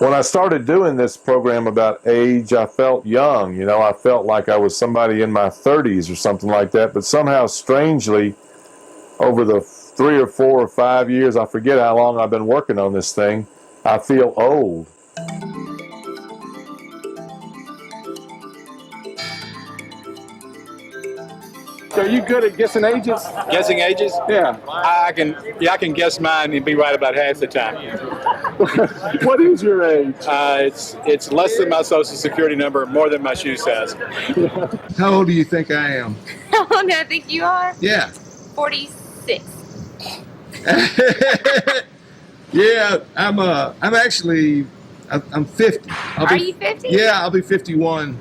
When I started doing this program about age, I felt young. You know, I felt like I was somebody in my 30s or something like that. But somehow, strangely, over the 3 or 4 or 5 years, I forget how long I've been working on this thing, I feel old. Are you good at guessing ages? Guessing ages? Yeah. I can guess mine and be right about half the time. What is your age? It's less than my social security number, more than my shoe size. How old do you think I am? How old do I think you are? Yeah. 46. Yeah, I'm 50. Are you 50? Yeah, I'll be 51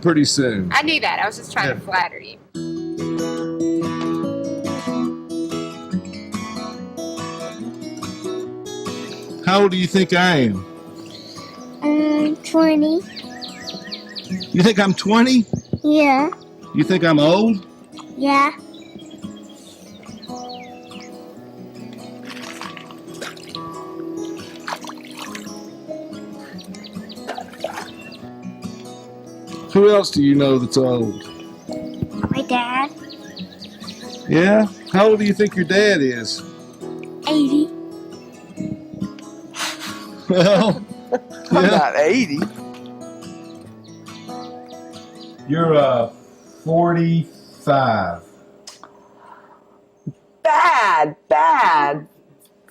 pretty soon. I knew that. I was just trying to flatter you. How old do you think I am? 20. You think I'm 20? Yeah. You think I'm old? Yeah. Who else do you know that's old? My dad. Yeah? How old do you think your dad is? 80. Well, I'm not 80. You're 45. Bad.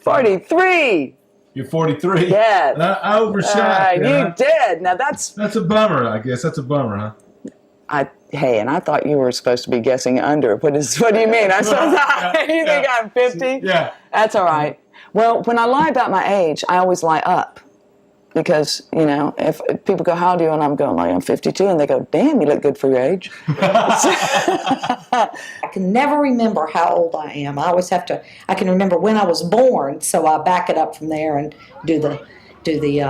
43. You're 43? Yes. And I overshot. You did. Now that's a bummer, I guess. That's a bummer, huh? Hey, and I thought you were supposed to be guessing under. What do you mean? You think I'm 50? Yeah. That's all right. Well, when I lie about my age, I always lie up. Because, you know, if people go, how old are you? And I'm going, like, I'm 52. And they go, damn, you look good for your age. I can never remember how old I am. I always have to, I can remember when I was born, so I back it up from there and do the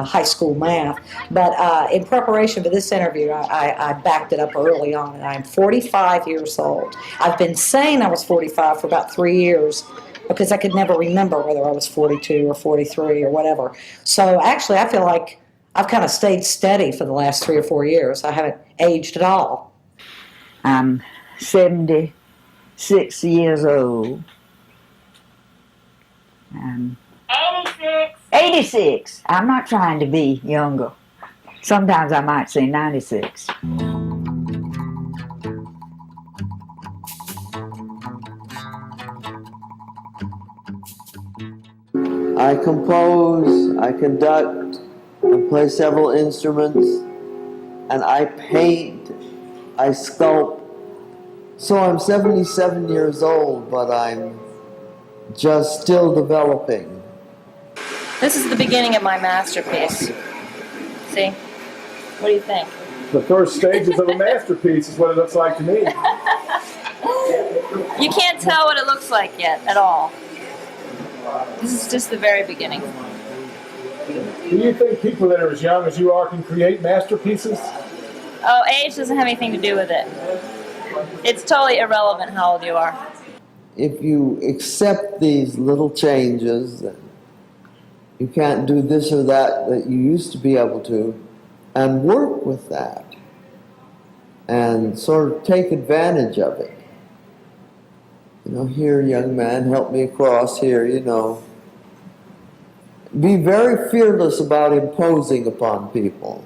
high school math. But in preparation for this interview, I backed it up early on, and I'm 45 years old. I've been saying I was 45 for about 3 years, because I could never remember whether I was 42 or 43 or whatever. So actually, I feel like I've kind of stayed steady for the last 3 or 4 years. I haven't aged at all. I'm 76 years old. 86. 86. I'm not trying to be younger. Sometimes I might say 96. I compose, I conduct, I play several instruments, and I paint, I sculpt. So I'm 77 years old, but I'm just still developing. This is the beginning of my masterpiece. See? What do you think? The first stages of a masterpiece is what it looks like to me. You can't tell what it looks like yet at all. This is just the very beginning. Do you think people that are as young as you are can create masterpieces? Oh, age doesn't have anything to do with it. It's totally irrelevant how old you are. If you accept these little changes, that you can't do this or that that you used to be able to, and work with that, and sort of take advantage of it. You know, here, young man, help me across here, you know. Be very fearless about imposing upon people.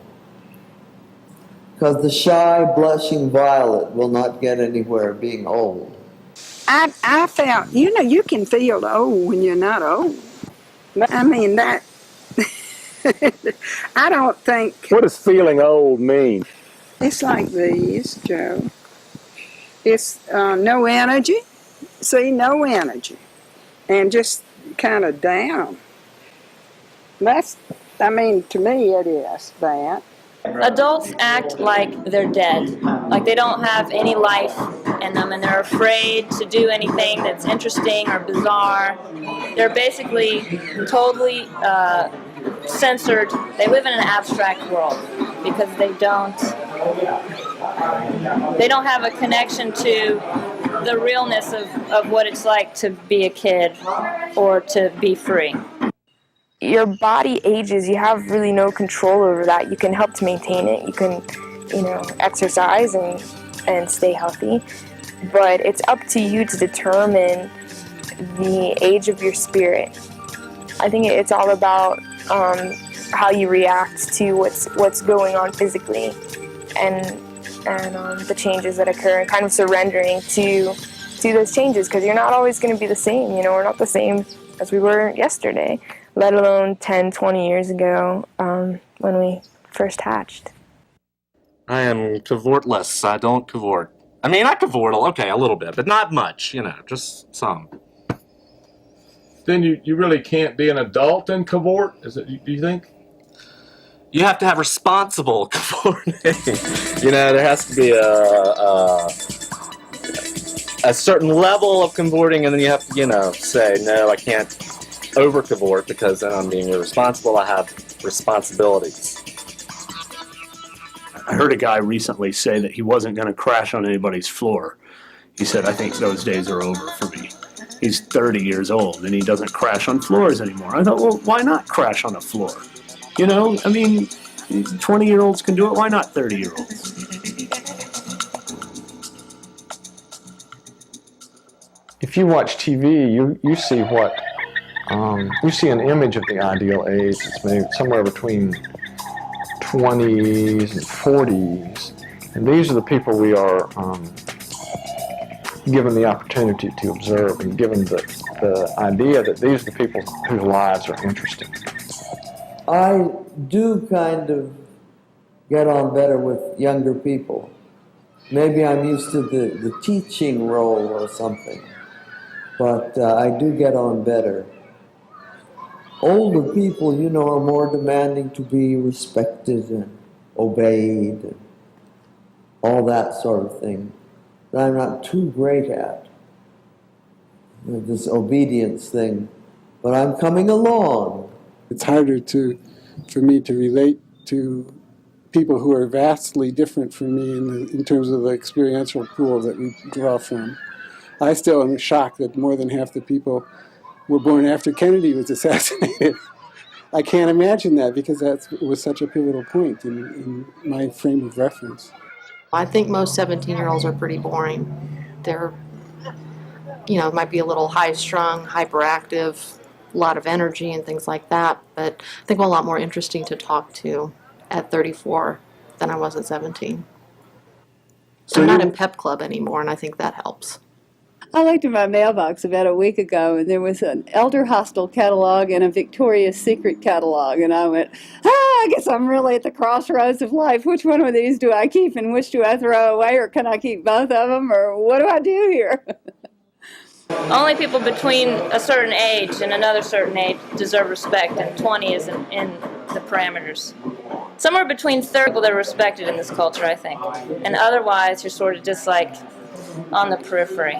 Because the shy, blushing violet will not get anywhere being old. I felt, you know, you can feel old when you're not old. I mean, that, I don't think. What does feeling old mean? It's like this, Joe. It's no energy. See, no energy. And just kind of down. That's, I mean, to me it is that. Adults act like they're dead, like they don't have any life in them, and they're afraid to do anything that's interesting or bizarre. They're basically totally censored. They live in an abstract world because they don't have a connection to the realness of what it's like to be a kid or to be free. your body ages, you have really no control over that. You can help to maintain it. You can, exercise and stay healthy. But it's up to you to determine the age of your spirit. I think it's all about how you react to what's going on physically and the changes that occur, and kind of surrendering to those changes, because you're not always going to be the same. We're not the same as we were yesterday, let alone 10, 20 years ago when we first hatched. I am cavortless. I don't cavort. I mean, I cavort, okay, a little bit, but not much, just some. Then you really can't be an adult and cavort? Do you think? You have to have responsible cavorting. There has to be a certain level of cavorting, and then you have to, say, no, I can't over-cavort because then I'm being irresponsible. I have responsibilities. I heard a guy recently say that he wasn't going to crash on anybody's floor. He said, I think those days are over for me. He's 30 years old, and he doesn't crash on floors anymore. I thought, well, why not crash on a floor? 20-year-olds can do it. Why not 30-year-olds? If you watch TV, you see you see an image of the ideal age. It's maybe somewhere between 20s and 40s, and these are the people we are given the opportunity to observe, and given the idea that these are the people whose lives are interesting. I do kind of get on better with younger people. Maybe I'm used to the teaching role or something, but I do get on better. Older people, are more demanding to be respected and obeyed and all that sort of thing that I'm not too great at, this obedience thing, but I'm coming along. It's harder for me to relate to people who are vastly different from me in terms of the experiential pool that we draw from. I still am shocked that more than half the people were born after Kennedy was assassinated. I can't imagine that, because that was such a pivotal point in my frame of reference. I think most 17-year-olds are pretty boring. They're, might be a little high-strung, hyperactive, a lot of energy and things like that, but I think I'm a lot more interesting to talk to at 34 than I was at 17. So I'm not in Pep Club anymore, and I think that helps. I looked in my mailbox about a week ago, and there was an Elder Hostel catalog and a Victoria's Secret catalog, and I went, I guess I'm really at the crossroads of life. Which one of these do I keep and which do I throw away, or can I keep both of them, or what do I do here? Only people between a certain age and another certain age deserve respect, and 20 is in the parameters. Somewhere between 30 people that are respected in this culture, I think. And otherwise, you're sort of just like on the periphery.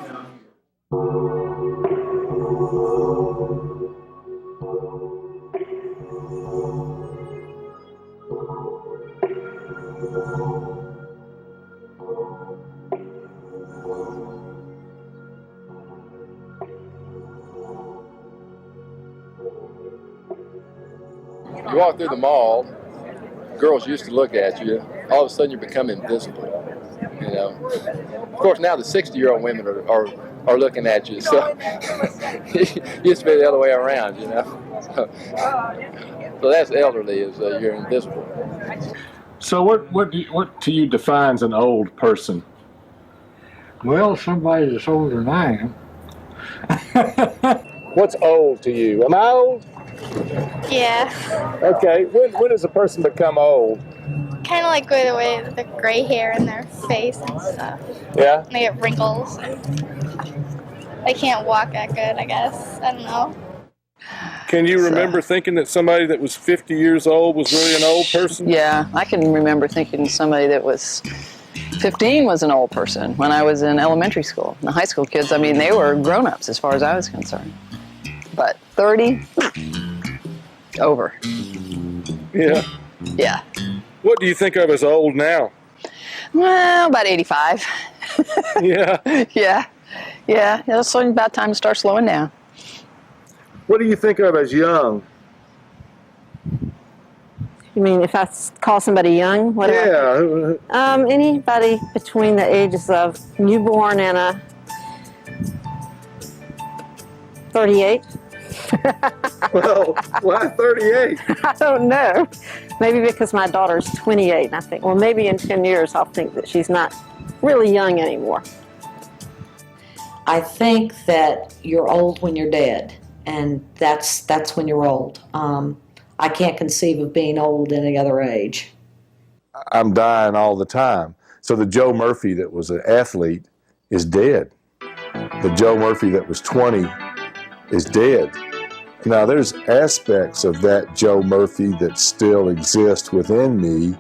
You walk through the mall, girls used to look at you, all of a sudden you become invisible, Of course, now the 60-year-old women are looking at you, so it used to be the other way around, So that's elderly, is you're invisible. So what to you defines an old person? Well, somebody that's older than I am. What's old to you? Am I old? Yeah. Okay. When does a person become old? Kind of like with the way the gray hair in their face and stuff. Yeah? They get wrinkles. They can't walk that good, I guess. I don't know. Can you remember thinking that somebody that was 50 years old was really an old person? Yeah, I can remember thinking somebody that was 15 was an old person when I was in elementary school. The high school kids, they were grown-ups as far as I was concerned. But 30, over. Yeah. Yeah. What do you think of as old now? Well, about 85. Yeah. Yeah. It's about time to start slowing down. What do you think of as young? You mean if I call somebody young? What anybody between the ages of newborn and a 38. Well, why 38? I don't know. Maybe because my daughter's 28, and I think, well, maybe in 10 years I'll think that she's not really young anymore. I think that you're old when you're dead, and that's when you're old. I can't conceive of being old any other age. I'm dying all the time. So the Joe Murphy that was an athlete is dead. The Joe Murphy that was 20 is dead. Now there's aspects of that Joe Murphy that still exist within me,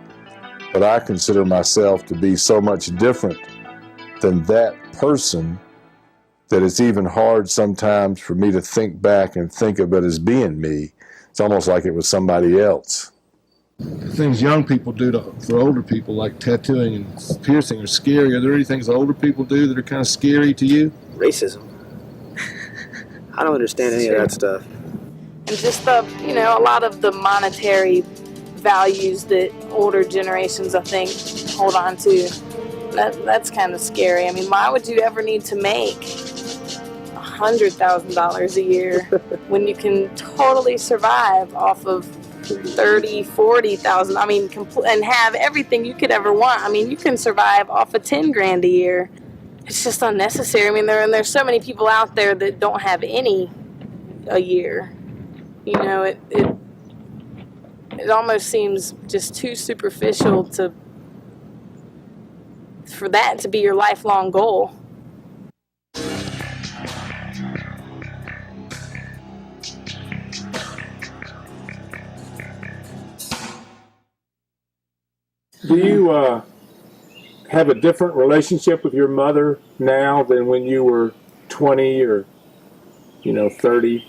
but I consider myself to be so much different than that person that it's even hard sometimes for me to think back and think of it as being me. It's almost like it was somebody else. Things young people do for older people, like tattooing and piercing, are scary. Are there any things older people do that are kind of scary to you? Racism. I don't understand any of that stuff. And just a lot of the monetary values that older generations, I think, hold on to. That's kind of scary. I mean, why would you ever need to make $100,000 a year when you can totally survive off of 30, 40,000? I mean, and have everything you could ever want. I mean, you can survive off of 10 grand a year. It's just unnecessary. I mean, there's so many people out there that don't have any a year. You know, it almost seems just too superficial for that to be your lifelong goal. Do you have a different relationship with your mother now than when you were 20 or 30?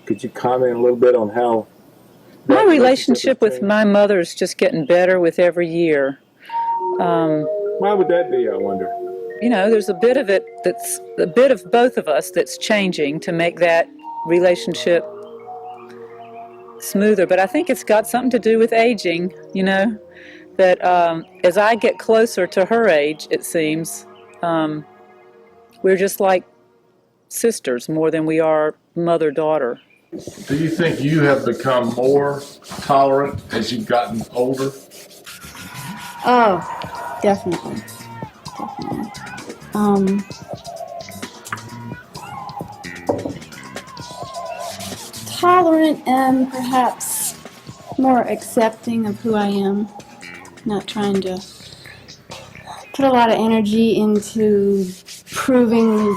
Could you comment a little bit on how my relationship with my mother is just getting better with every year? Why would that be, I wonder? There's a bit of it that's a bit of both of us that's changing to make that relationship smoother. But I think it's got something to do with aging, that as I get closer to her age, it seems, we're just like sisters more than we are mother-daughter. Do you think you have become more tolerant as you've gotten older? Oh, definitely. Tolerant and perhaps more accepting of who I am. Not trying to put a lot of energy into proving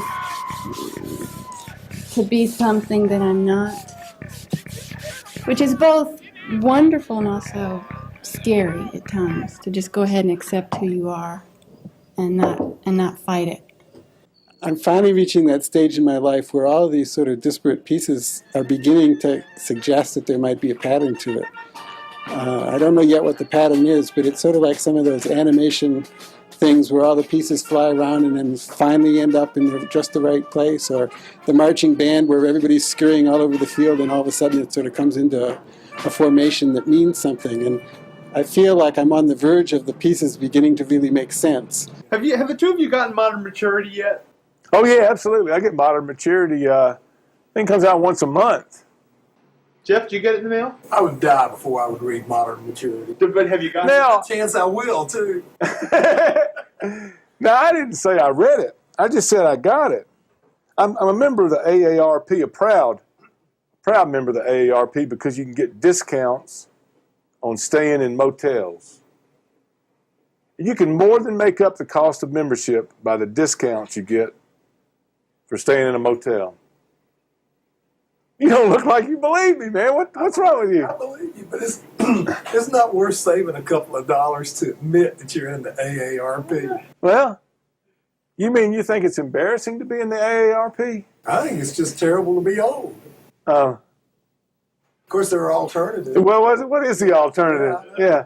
to be something that I'm not. Which is both wonderful and also scary at times, to just go ahead and accept who you are and not fight it. I'm finally reaching that stage in my life where all of these sort of disparate pieces are beginning to suggest that there might be a pattern to it. I don't know yet what the pattern is, but it's sort of like some of those animation things where all the pieces fly around and then finally end up in just the right place, or the marching band where everybody's scurrying all over the field and all of a sudden it sort of comes into a formation that means something. And I feel like I'm on the verge of the pieces beginning to really make sense. Have the two of you gotten Modern Maturity yet? Oh yeah, absolutely. I get Modern Maturity. I think it comes out once a month. Jeff, did you get it in the mail? I would die before I would read Modern Maturity. But have you gotten Now, it? Chance I will, too. No, I didn't say I read it. I just said I got it. I'm a member of the AARP, a proud member of the AARP, because you can get discounts on staying in motels. You can more than make up the cost of membership by the discounts you get for staying in a motel. You don't look like you believe me, man. What's wrong with you? I believe you, but it's not worth saving a couple of dollars to admit that you're in the AARP. Well, you mean you think it's embarrassing to be in the AARP? I think it's just terrible to be old. Of course, there are alternatives. Well, what is the alternative? Yeah.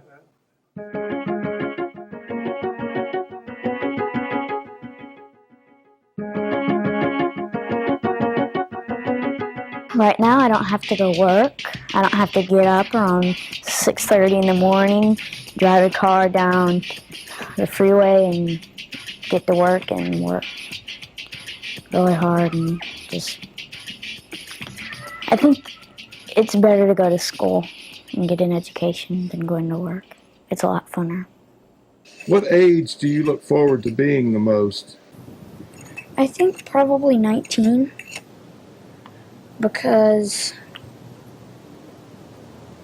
Right now, I don't have to go work. I don't have to get up around 6:30 in the morning, drive a car down the freeway and get to work and work really hard and just... I think it's better to go to school and get an education than going to work. It's a lot funner. What age do you look forward to being the most? I think probably 19, because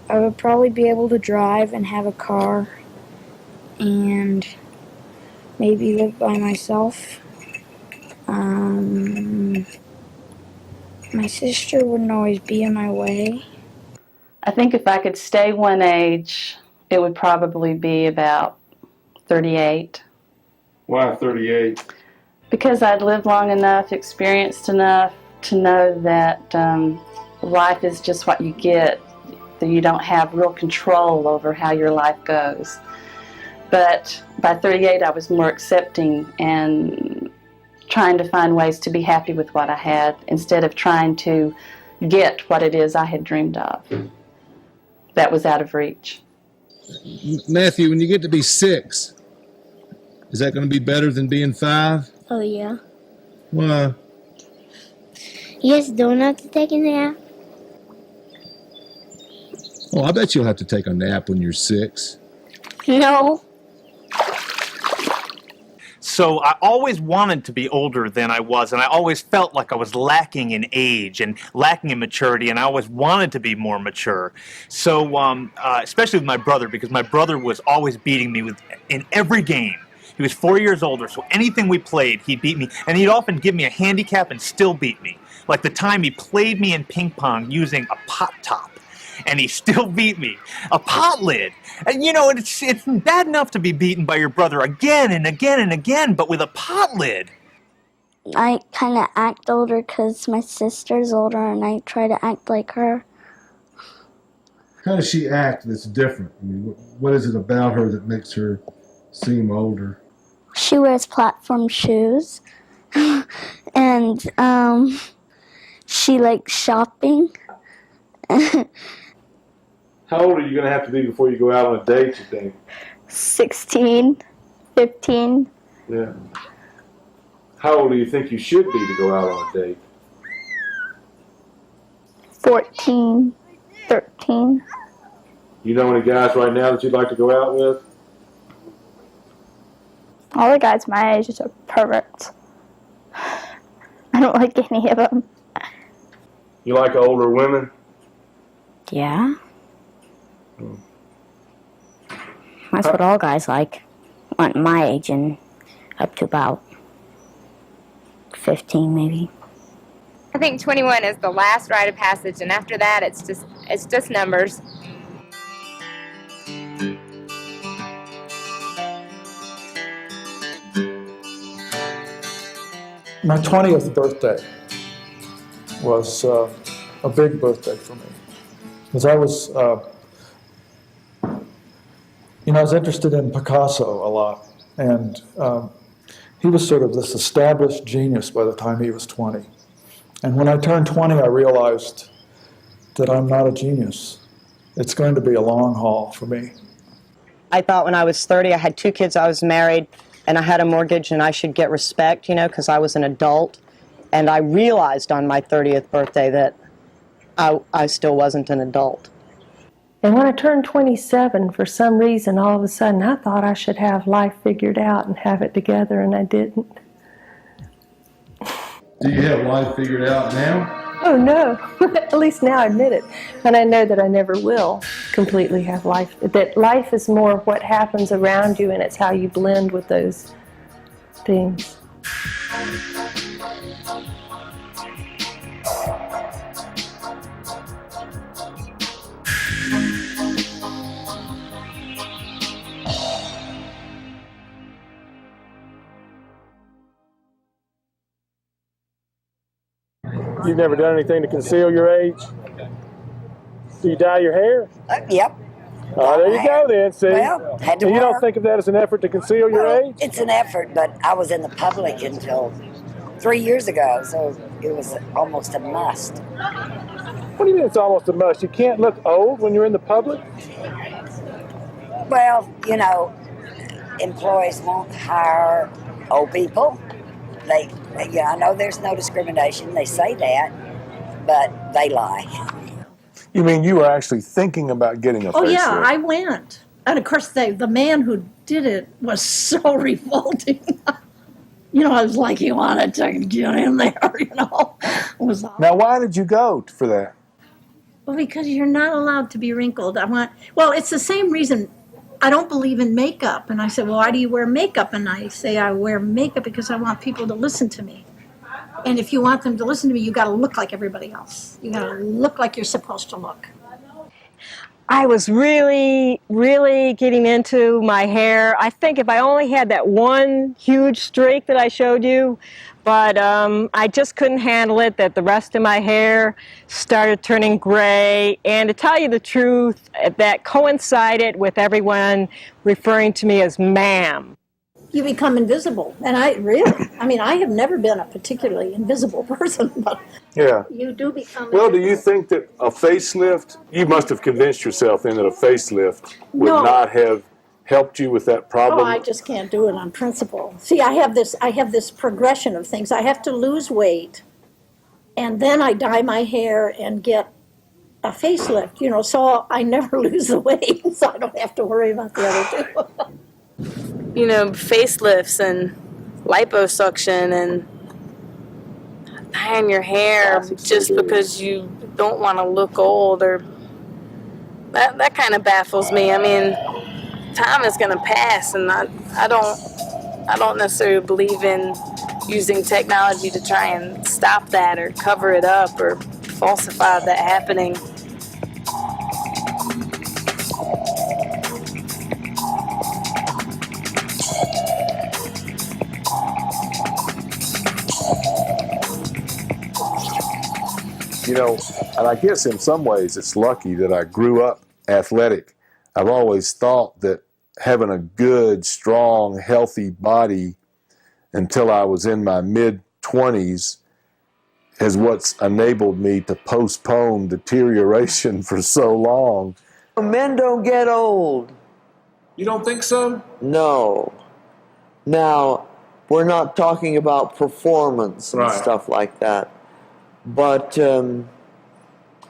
I would probably be able to drive and have a car and maybe live by myself. My sister wouldn't always be in my way. I think if I could stay one age, it would probably be about 38. Why 38? Because I'd lived long enough, experienced enough to know that life is just what you get, that you don't have real control over how your life goes. But by 38, I was more accepting and trying to find ways to be happy with what I had instead of trying to get what it is I had dreamed of. That was out of reach. Matthew, when you get to be 6, is that going to be better than being 5? Oh, yeah. Why? You guys don't have to take a nap? Oh, I bet you'll have to take a nap when you're 6. No. So I always wanted to be older than I was, and I always felt like I was lacking in age and lacking in maturity, and I always wanted to be more mature. So, especially with my brother, because my brother was always beating me in every game. He was 4 years older, so anything we played, he beat me, and he'd often give me a handicap and still beat me. Like the time he played me in ping pong using a pot top, and he still beat me. A pot lid. And you know, it's bad enough to be beaten by your brother again and again and again, but with a pot lid. I kind of act older because my sister's older and I try to act like her. How does she act that's different? I mean, what is it about her that makes her seem older? She wears platform shoes and she likes shopping. How old are you going to have to be before you go out on a date, you think? 16, 15. Yeah. How old do you think you should be to go out on a date? 14, 13. You know any guys right now that you'd like to go out with? All the guys my age are perverts. I don't like any of them. You like older women? Yeah. That's what all guys like. Want my age and up to about 15 maybe. I think 21 is the last rite of passage, and after that it's just numbers. My 20th birthday was a big birthday for me. Because I was, I was interested in Picasso a lot. And he was sort of this established genius by the time he was 20. And when I turned 20, I realized that I'm not a genius. It's going to be a long haul for me. I thought when I was 30, I had 2 kids, I was married, and I had a mortgage, and I should get respect, because I was an adult. And I realized on my 30th birthday that I still wasn't an adult. And when I turned 27, for some reason, all of a sudden, I thought I should have life figured out and have it together, and I didn't. Do you have life figured out now? Oh, no. At least now I admit it. And I know that I never will completely have life. That life is more what happens around you, and it's how you blend with those things. You've never done anything to conceal your age? Do you dye your hair? Yep. There you go then, see? Well, had to And you don't work. think of that as an effort to conceal your age? It's an effort, but I was in the public until 3 years ago, so it was almost a must. What do you mean it's almost a must? You can't look old when you're in the public? Well, you know, employees won't hire old people. Yeah, I know there's no discrimination. They say that, but they lie. You mean you were actually thinking about getting a facelift? Oh yeah, I went. And of course, the man who did it was so revolting. You know, I was like, you wanted to get in there, you know. It was all... Now, why did you go for that? Well, because you're not allowed to be wrinkled. Well, it's the same reason I don't believe in makeup. And I said, well, why do you wear makeup? And I say, I wear makeup because I want people to listen to me. And if you want them to listen to me, you got to look like everybody else. You got to look like you're supposed to look. I was really, really getting into my hair. I think if I only had that one huge streak that I showed you, but I just couldn't handle it, that the rest of my hair started turning gray. And to tell you the truth, that coincided with everyone referring to me as ma'am. You become invisible. And I have never been a particularly invisible person, but Yeah. you do become Well, do you think that a facelift, you must have convinced yourself then that a facelift would No. not have helped you with that problem? Oh, I just can't do it on principle. See, I have this progression of things. I have to lose weight, and then I dye my hair and get a facelift, you know, so I never lose the weight, so I don't have to worry about the other two. You know, facelifts and liposuction and dyeing your hair just because you don't want to look old, or that kind of baffles me. I mean, time is going to pass, and I don't necessarily believe in using technology to try and stop that or cover it up or falsify that happening. You know, and I guess in some ways it's lucky that I grew up athletic. I've always thought that having a good, strong, healthy body until I was in my mid-20s is what's enabled me to postpone deterioration for so long. Men don't get old. You don't think so? No. Now, we're not talking about performance and Right. stuff like that. But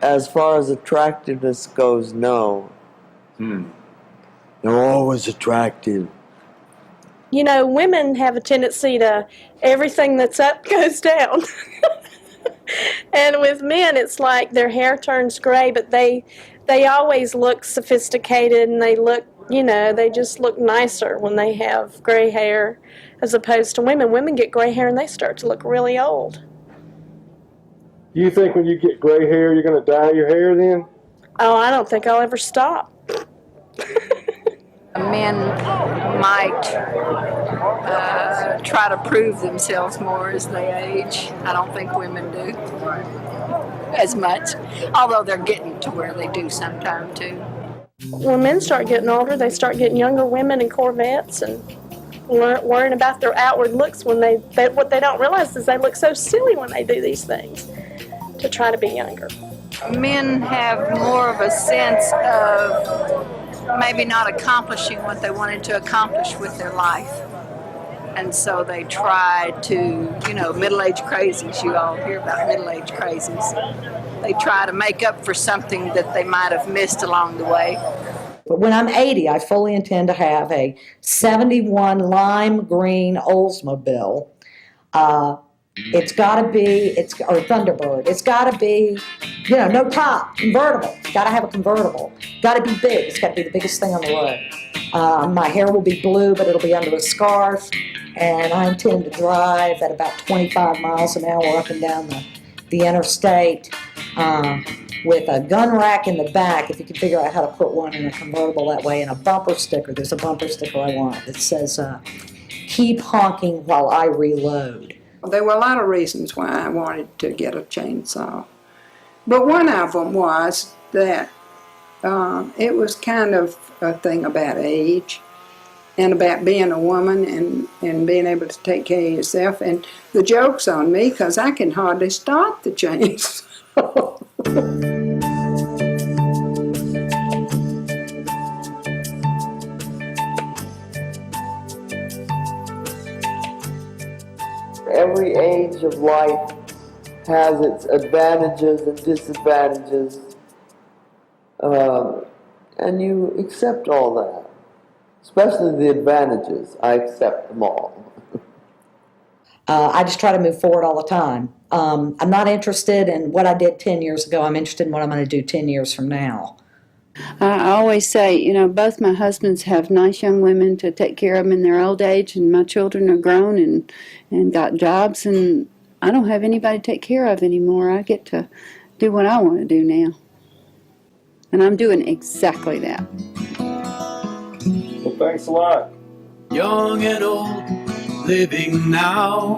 as far as attractiveness goes, no. They're always attractive. You know, women have a tendency to, everything that's up goes down. And with men, it's like their hair turns gray, but they always look sophisticated, and they look, you know, they just look nicer when they have gray hair as opposed to women. Women get gray hair and they start to look really old. You think when you get gray hair, you're going to dye your hair then? Oh, I don't think I'll ever stop. Men might try to prove themselves more as they age. I don't think women do as much, although they're getting to where they do sometime too. When men start getting older, they start getting younger women in Corvettes and worrying about their outward looks when what they don't realize is they look so silly when they do these things to try to be younger. Men have more of a sense of maybe not accomplishing what they wanted to accomplish with their life. And so they try to, you know, middle-age crazies, you all hear about middle-age crazies. They try to make up for something that they might have missed along the way. But when I'm 80, I fully intend to have a 71 lime green Oldsmobile. It's got to be, or Thunderbird. It's got to be, you know, no top, convertible. It's got to have a convertible. Got to be big. It's got to be the biggest thing on the road. My hair will be blue, but it'll be under a scarf. And I intend to drive at about 25 miles an hour up and down the interstate with a gun rack in the back, if you can figure out how to put one in a convertible that way, and a bumper sticker. There's a bumper sticker I want that says, keep honking while I reload. There were a lot of reasons why I wanted to get a chainsaw. But one of them was that it was kind of a thing about age and about being a woman and being able to take care of yourself. And the joke's on me because I can hardly start the chainsaw. Every age of life has its advantages and disadvantages, and you accept all that, especially the advantages. I accept them all. I just try to move forward all the time. I'm not interested in what I did 10 years ago. I'm interested in what I'm going to do 10 years from now. I always say, you know, both my husbands have nice young women to take care of them in their old age, and my children are grown and got jobs, and I don't have anybody to take care of anymore. I get to do what I want to do now. And I'm doing exactly that. Well, thanks a lot. Young and old, living now,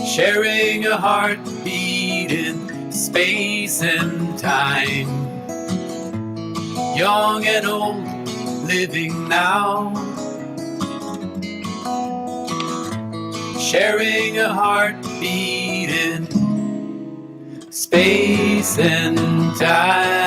sharing a heartbeat in space and time. Young and old, living now, sharing a heartbeat in space and time.